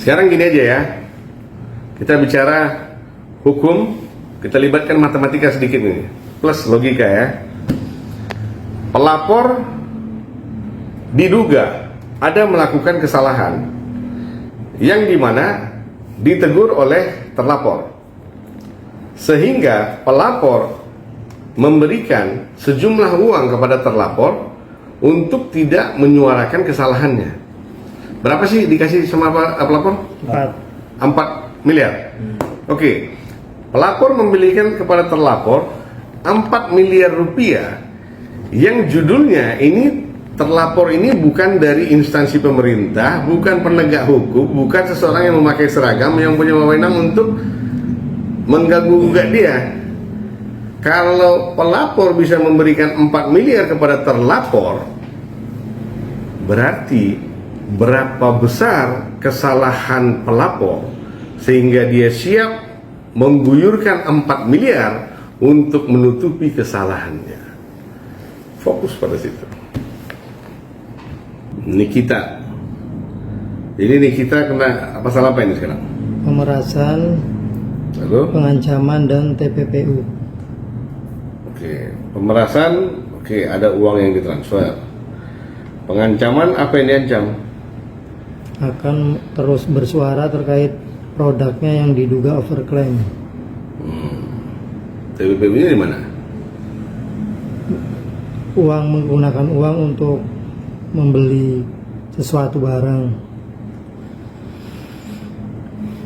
Sekarang gini aja ya, kita bicara hukum, kita libatkan matematika sedikit ini, plus logika ya. Pelapor diduga ada melakukan kesalahan yang dimana ditegur oleh terlapor, sehingga pelapor memberikan sejumlah uang kepada terlapor untuk tidak menyuarakan kesalahannya. Berapa sih dikasih sama pelapor? 4 miliar. Oke. Pelapor memberikan kepada terlapor 4 miliar rupiah yang judulnya ini, terlapor ini bukan dari instansi pemerintah, bukan penegak hukum, bukan seseorang yang memakai seragam yang punya wewenang untuk mengganggu-gugat dia. Kalau pelapor bisa memberikan 4 miliar kepada terlapor, berarti berapa besar kesalahan pelapor sehingga dia siap mengguyurkan 4 miliar untuk menutupi kesalahannya. Fokus pada situ. Nikita. Jadi Nikita kena pasal apa ini sekarang? Pemerasan, Lalu? pengancaman, dan TPPU. Oke, pemerasan, oke, ada uang yang ditransfer. Pengancaman, apa yang diancam? Akan terus bersuara terkait produknya yang diduga overclaim. TPPU-nya di mana? Menggunakan uang untuk membeli sesuatu barang.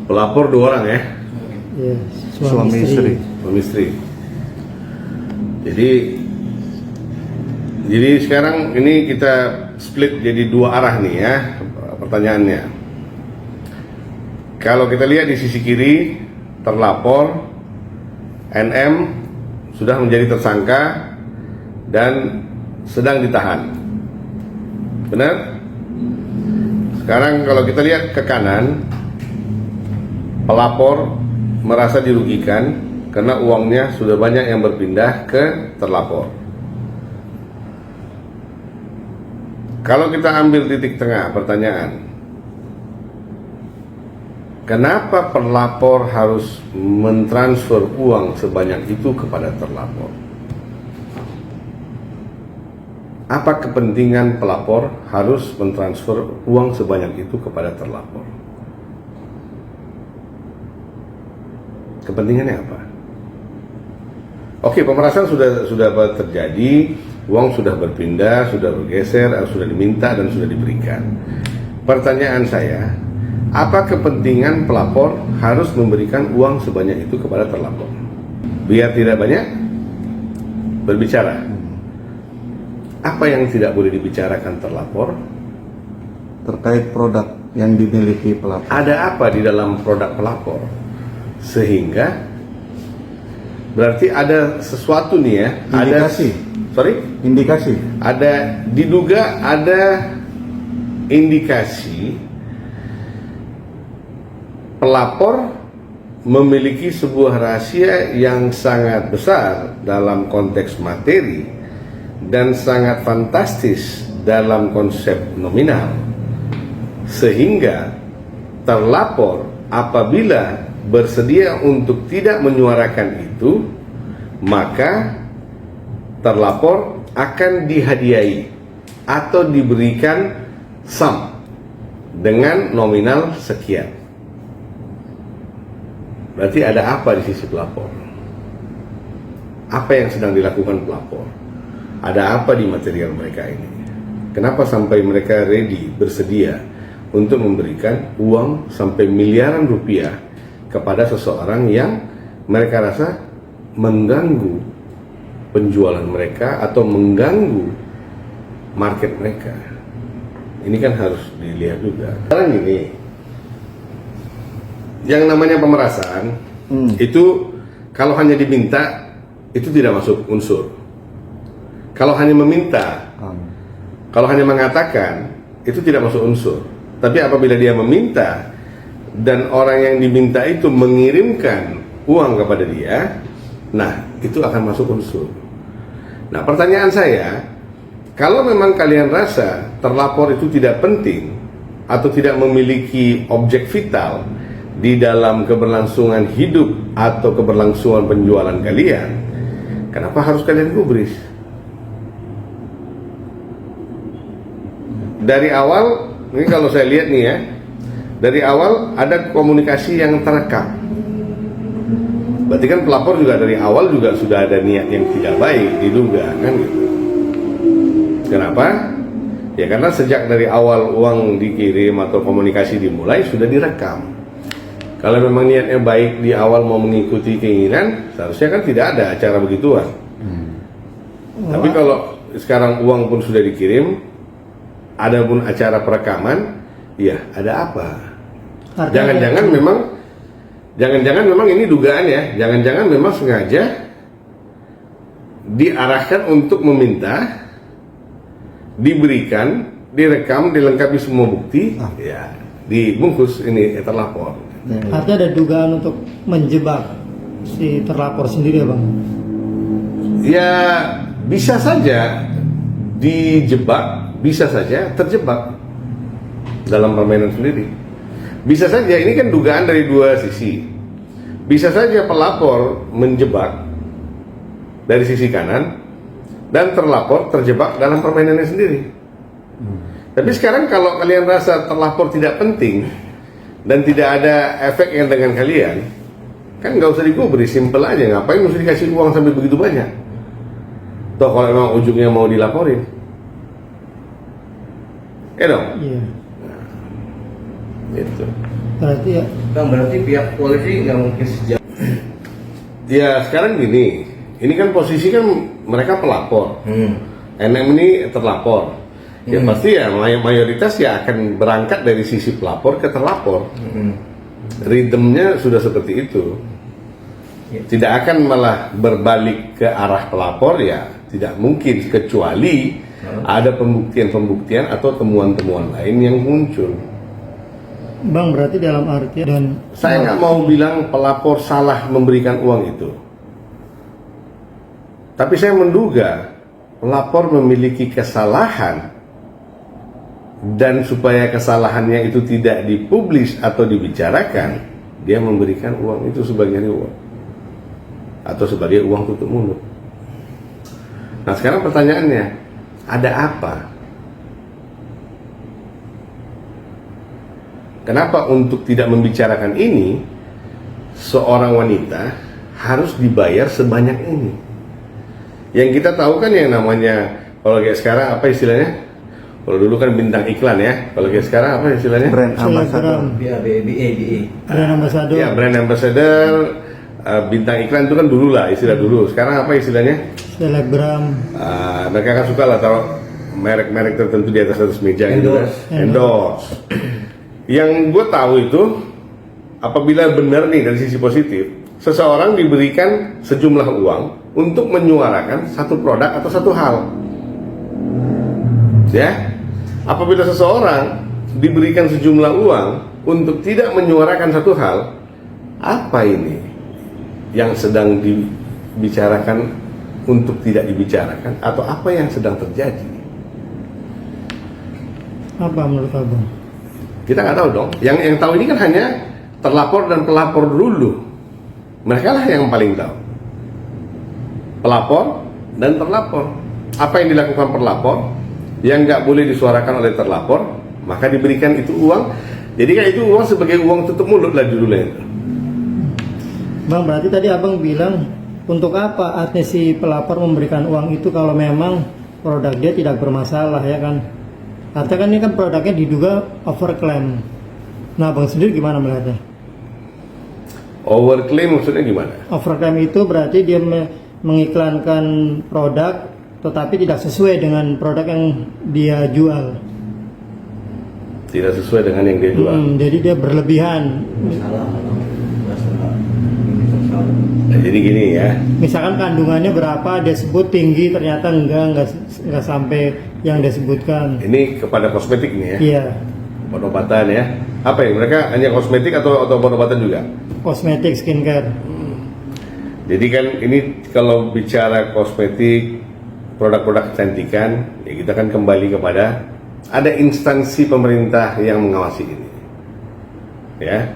Pelapor 2 orang ya? Ya, suami istri. Suami istri. Jadi sekarang ini kita split jadi 2 arah nih ya pertanyaannya. Kalau kita lihat di sisi kiri, terlapor NM sudah menjadi tersangka dan sedang ditahan. Benar? Sekarang kalau kita lihat ke kanan, pelapor merasa dirugikan karena uangnya sudah banyak yang berpindah ke terlapor. Kalau kita ambil titik tengah pertanyaan, kenapa pelapor harus mentransfer uang sebanyak itu kepada terlapor? Apa kepentingan pelapor harus mentransfer uang sebanyak itu kepada terlapor? Kepentingannya apa? Oke, pemerasan sudah terjadi, uang sudah berpindah, sudah bergeser, sudah diminta dan sudah diberikan. Pertanyaan saya, apa kepentingan pelapor harus memberikan uang sebanyak itu kepada terlapor? Biar tidak banyak berbicara. Apa yang tidak boleh dibicarakan terlapor? Terkait produk yang dimiliki pelapor. Ada apa di dalam produk pelapor? Sehingga berarti ada sesuatu nih ya. Indikasi. Indikasi. Diduga ada indikasi pelapor memiliki sebuah rahasia yang sangat besar dalam konteks materi dan sangat fantastis dalam konsep nominal, sehingga terlapor apabila bersedia untuk tidak menyuarakan itu, maka terlapor akan dihadiahi atau diberikan sum dengan nominal sekian. Berarti ada apa di sisi pelapor? Apa yang sedang dilakukan pelapor? Ada apa di material mereka ini? Kenapa sampai mereka ready, bersedia untuk memberikan uang sampai miliaran rupiah kepada seseorang yang mereka rasa mengganggu penjualan mereka atau mengganggu market mereka? Ini kan harus dilihat juga. Sekarang gini, yang namanya pemerasan itu kalau hanya diminta itu tidak masuk unsur. Kalau hanya meminta, kalau hanya mengatakan itu tidak masuk unsur. Tapi apabila dia meminta dan orang yang diminta itu mengirimkan uang kepada dia, nah itu akan masuk unsur. Nah pertanyaan saya, kalau memang kalian rasa terlapor itu tidak penting, atau tidak memiliki objek vital di dalam keberlangsungan hidup atau keberlangsungan penjualan kalian, kenapa harus kalian gubris? Dari awal, ini kalau saya lihat nih ya, dari awal ada komunikasi yang terekam. Berarti kan pelapor juga dari awal juga sudah ada niat yang tidak baik, diduga kan gitu. Kenapa? Ya karena sejak dari awal uang dikirim atau komunikasi dimulai sudah direkam. Kalau memang niatnya baik di awal mau mengikuti keinginan, seharusnya kan tidak ada acara begituan. Tapi kalau sekarang uang pun sudah dikirim, ada pun acara perekaman, ya ada apa? Jangan-jangan memang ini dugaan ya, jangan-jangan memang sengaja diarahkan untuk meminta diberikan, direkam, dilengkapi semua bukti, ya dibungkus ini terlapor. Artinya ada dugaan untuk menjebak si terlapor sendiri ya Bang? Ya bisa saja dijebak, bisa saja terjebak dalam permainan sendiri. Bisa saja, ini kan dugaan dari dua sisi. Bisa saja pelapor menjebak dari sisi kanan dan terlapor terjebak dalam permainannya sendiri. Tapi sekarang kalau kalian rasa terlapor tidak penting dan tidak ada efeknya dengan kalian, kan nggak usah digubris, simple aja. Ngapain mesti dikasih uang sampai begitu banyak? Toh kalau memang ujungnya mau dilaporin, ya dong. Iya. Gitu. Berarti ya Bang, berarti pihak polisi nggak mungkin sejak Ya sekarang gini, ini kan posisi kan mereka pelapor, NM ini terlapor. Ya pasti ya mayoritas ya akan berangkat dari sisi pelapor ke terlapor. Ritmenya sudah seperti itu. Tidak akan malah berbalik ke arah pelapor, ya tidak mungkin, kecuali ada pembuktian-pembuktian atau temuan-temuan lain yang muncul. Bang, berarti dalam arti dan Saya nggak mau bilang pelapor salah memberikan uang itu, tapi saya menduga pelapor memiliki kesalahan, dan supaya kesalahannya itu tidak dipublis atau dibicarakan, dia memberikan uang itu sebagai reward atau sebagai uang tutup mulut. Nah sekarang pertanyaannya, ada apa? Kenapa untuk tidak membicarakan ini, seorang wanita harus dibayar sebanyak ini? Yang kita tahu kan yang namanya, kalau kayak sekarang apa istilahnya? Kalau dulu kan bintang iklan ya, kalau kayak sekarang apa istilahnya? Brand ambassador. BA. brand ambassador. Ya, brand ambassador, bintang iklan itu kan dulu lah, istilah dulu. Sekarang apa istilahnya? Selebgram. Mereka kan suka lah taruh merek-merek tertentu di atas meja gitu kan. Endorse. Yang gue tahu itu, apabila benar nih dari sisi positif, seseorang diberikan sejumlah uang untuk menyuarakan satu produk atau satu hal. Ya, apabila seseorang diberikan sejumlah uang untuk tidak menyuarakan satu hal, apa ini yang sedang dibicarakan untuk tidak dibicarakan, atau apa yang sedang terjadi? Apa menurut Abang? Kita nggak tahu dong. Yang tahu ini kan hanya terlapor dan pelapor dulu. Mereka lah yang paling tahu. Pelapor dan terlapor. Apa yang dilakukan pelapor yang nggak boleh disuarakan oleh terlapor, maka diberikan itu uang. Jadi kan itu uang sebagai uang tutup mulut lah judulnya itu. Bang, berarti tadi Abang bilang untuk apa artinya si pelapor memberikan uang itu kalau memang produk dia tidak bermasalah, ya kan? Artinya kan ini kan produknya diduga overclaim. Nah, Abang sendiri gimana melihatnya? Overclaim maksudnya gimana? Overclaim itu berarti dia mengiklankan produk tetapi tidak sesuai dengan produk yang dia jual. Tidak sesuai dengan yang dia jual. Jadi dia berlebihan. Nah, jadi gini ya. Misalkan kandungannya berapa, dia sebut tinggi, ternyata enggak sampai yang dia sebutkan. Ini kepada kosmetik nih ya. Iya, Obat-obatan ya. Apa ya? Mereka hanya kosmetik atau obat-obatan juga? kosmetik, skincare. Jadi kan ini kalau bicara kosmetik, produk-produk kecantikan, ya kita kan kembali kepada ada instansi pemerintah yang mengawasi ini. Ya,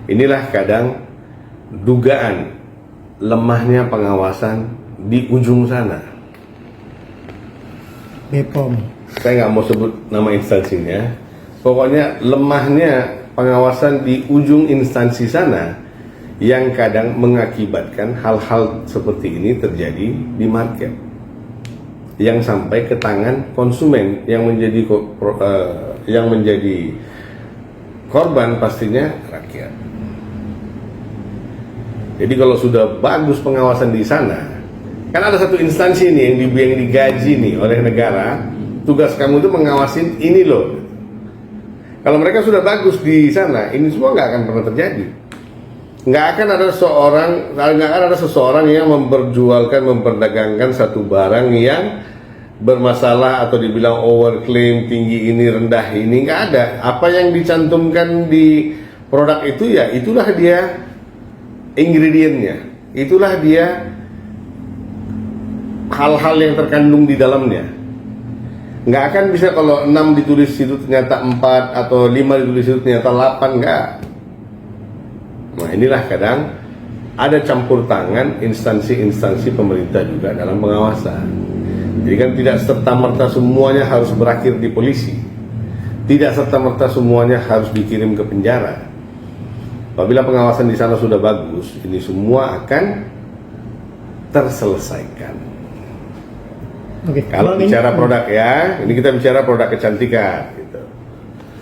inilah kadang dugaan lemahnya pengawasan di ujung sana. BPOM. Saya nggak mau sebut nama instansinya. Pokoknya lemahnya pengawasan di ujung instansi sana yang kadang mengakibatkan hal-hal seperti ini terjadi di market, yang sampai ke tangan konsumen yang menjadi korban pastinya rakyat. Jadi kalau sudah bagus pengawasan di sana, kan ada satu instansi nih yang digaji nih oleh negara, tugas kamu itu mengawasin ini loh. Kalau mereka sudah bagus di sana, ini semua nggak akan pernah terjadi. Nggak akan ada seseorang yang memperdagangkan satu barang yang bermasalah atau dibilang overclaim, tinggi ini, rendah ini, nggak ada. Apa yang dicantumkan di produk itu ya itulah dia ingredientnya, itulah dia hal-hal yang terkandung di dalamnya. Nggak akan bisa kalau 6 ditulis itu ternyata 4 atau 5 ditulis itu ternyata 8, nggak. Nah inilah kadang ada campur tangan instansi-instansi pemerintah juga dalam pengawasan. Jadi kan tidak serta-merta semuanya harus berakhir di polisi, tidak serta-merta semuanya harus dikirim ke penjara. Apabila pengawasan di sana sudah bagus, ini semua akan terselesaikan. Oke. Kalau bicara produk ya, ini kita bicara produk kecantikan gitu.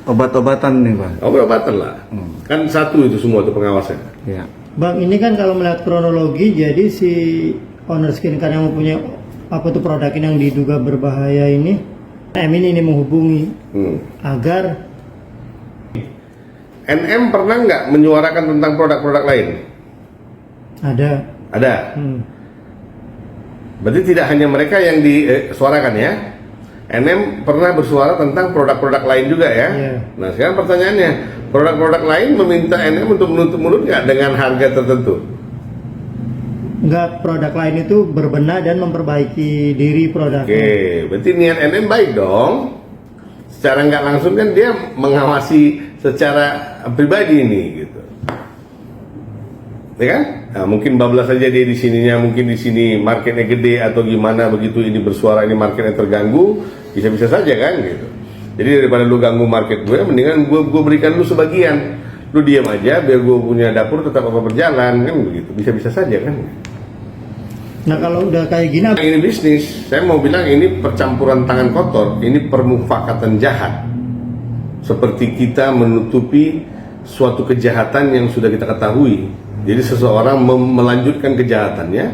Obat-obatan nih Bang. Obat-obatan lah. Kan satu itu semua itu pengawasan. Ya. Bang, ini kan kalau melihat kronologi, jadi si owner skincare yang mempunyai produk ini yang diduga berbahaya ini NM menghubungi agar NM pernah nggak menyuarakan tentang produk-produk lain? Ada. Berarti tidak hanya mereka yang disuarakan ya. NM pernah bersuara tentang produk-produk lain juga ya. Yeah. Nah sekarang pertanyaannya, produk-produk lain meminta NM untuk menutup mulut nggak dengan harga tertentu? Enggak, produk lain itu berbenah dan memperbaiki diri produknya. Oke, berarti niat NM baik dong. Secara nggak langsung kan dia mengawasi secara pribadi ini gitu. Ya kan? Nah, mungkin bablas saja dia di sininya, mungkin di sini marketnya gede atau gimana, begitu ini bersuara ini marketnya terganggu, bisa-bisa saja kan gitu. Jadi daripada lu ganggu market gue, mendingan gue berikan lu sebagian. Lu diam aja biar gue punya dapur tetap berjalan kan begitu. Bisa-bisa saja kan. Nah kalau udah kayak gini, Ini bisnis, saya mau bilang ini percampuran tangan kotor, ini permufakatan jahat. Seperti kita menutupi suatu kejahatan yang sudah kita ketahui. Jadi seseorang melanjutkan kejahatannya,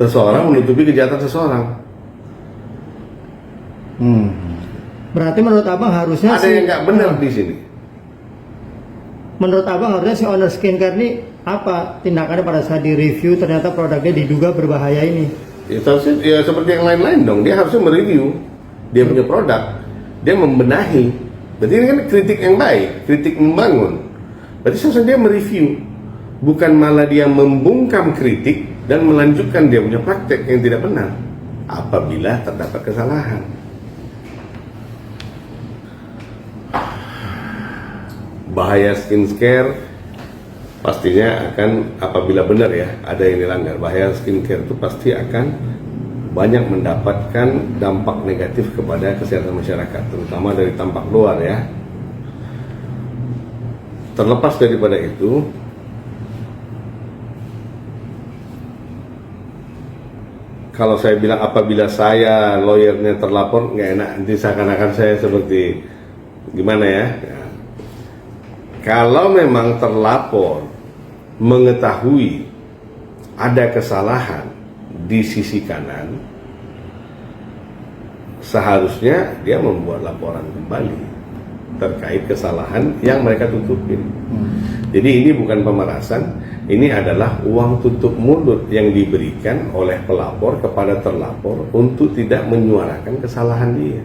seseorang menutupi kejahatan seseorang. berarti menurut abang harusnya Ada yang nggak benar di sini. Menurut abang harusnya si owner skincare ini apa tindakannya pada saat di review ternyata produknya diduga berbahaya ini? Ya, ya seperti yang lain-lain dong. Dia harusnya mereview dia punya produk, dia membenahi. Berarti ini kan kritik yang baik, kritik membangun. Berarti seharusnya dia mereview, bukan malah dia membungkam kritik dan melanjutkan dia punya praktek yang tidak benar apabila terdapat kesalahan. Bahaya skincare pastinya akan, apabila benar ya ada yang dilanggar, bahaya skincare itu pasti akan banyak mendapatkan dampak negatif kepada kesehatan masyarakat, terutama dari tampak luar ya. Terlepas daripada itu, kalau saya bilang apabila saya lawyernya terlapor, nggak enak, nanti seakan-akan saya seperti gimana ya. Kalau memang terlapor mengetahui ada kesalahan di sisi kanan, seharusnya dia membuat laporan kembali terkait kesalahan yang mereka tutupin. Jadi ini bukan pemerasan, ini adalah uang tutup mulut yang diberikan oleh pelapor kepada terlapor untuk tidak menyuarakan kesalahan dia.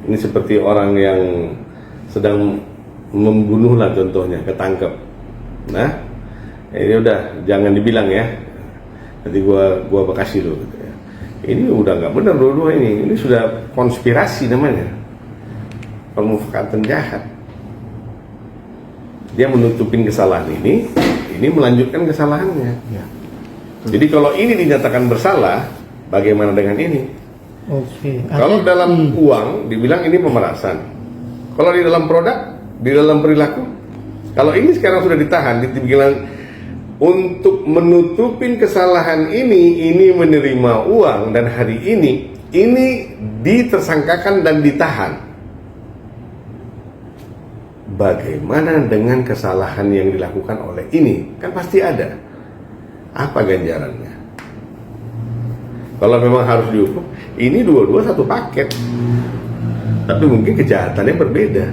Ini seperti orang yang sedang membunuh lah contohnya, ketangkep. Nah, ini udah jangan dibilang ya. Nanti gua bekasi lo gitu ya. Ini udah nggak benar dua-dua ini sudah konspirasi namanya, pemufakatan jahat. Dia menutupin kesalahan ini melanjutkan kesalahannya. Ya. Jadi kalau ini dinyatakan bersalah, bagaimana dengan ini? Oke. Kalau dalam uang dibilang ini pemerasan, kalau di dalam produk, di dalam perilaku, kalau ini sekarang sudah ditahan, dibilang untuk menutupin kesalahan ini menerima uang dan hari ini ditersangkakan dan ditahan. Bagaimana dengan kesalahan yang dilakukan oleh ini? Kan pasti ada. Apa ganjarannya? Kalau memang harus dihukum, ini dua-dua satu paket. Tapi mungkin kejahatannya berbeda.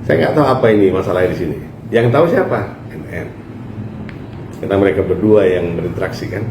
Saya nggak tahu apa ini masalahnya di sini. Yang tahu siapa? NN. Karena mereka berdua yang berinteraksi kan.